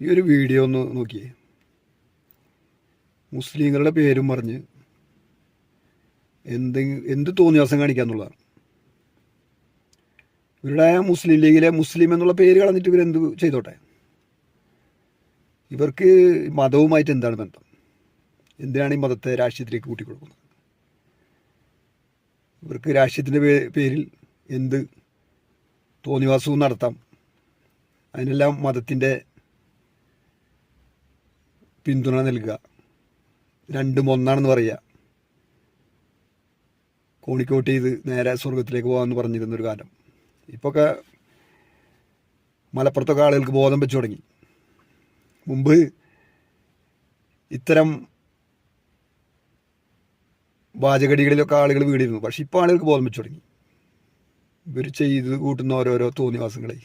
ഈ ഒരു വീഡിയോ ഒന്ന് നോക്കിയേ. മുസ്ലിങ്ങളുടെ പേരും പറഞ്ഞ് എന്ത് തോന്നിയാസം കാണിക്കാന്നുള്ളതാണ്. ഇവരുടെ മുസ്ലിം ലീഗിലെ മുസ്ലിം എന്നുള്ള പേര് കളഞ്ഞിട്ട് ഇവരെന്ത് ചെയ്തോട്ടെ. ഇവർക്ക് മതവുമായിട്ട് എന്താണ് ബന്ധം? എന്തിനാണ് ഈ മതത്തെ രാഷ്ട്രീയത്തിലേക്ക് കൂട്ടിക്കൊടുക്കുന്നത്? ഇവർക്ക് രാഷ്ട്രീയത്തിൻ്റെ പേരിൽ എന്ത് തോന്നിവാസവും നടത്താം. അതിനെല്ലാം മതത്തിൻ്റെ പിന്തുണ നൽകുക, രണ്ടും ഒന്നാണെന്ന് പറയുക, കോണിക്കോട്ട് ചെയ്ത് നേരെ സ്വർഗത്തിലേക്ക് പോകാമെന്ന് പറഞ്ഞിരുന്നൊരു കാലം. ഇപ്പൊക്കെ മലപ്പുറത്തൊക്കെ ആളുകൾക്ക് ബോധം വെച്ചു തുടങ്ങി. മുമ്പ് ഇത്തരം വാചകടികളിലൊക്കെ ആളുകൾ വീടിരുന്നു. പക്ഷെ ഇപ്പോൾ ആളുകൾക്ക് ബോധം വെച്ചു തുടങ്ങി. ഇവർ ചെയ്ത് കൂട്ടുന്ന ഓരോരോ തോന്നിവാസങ്ങളെ.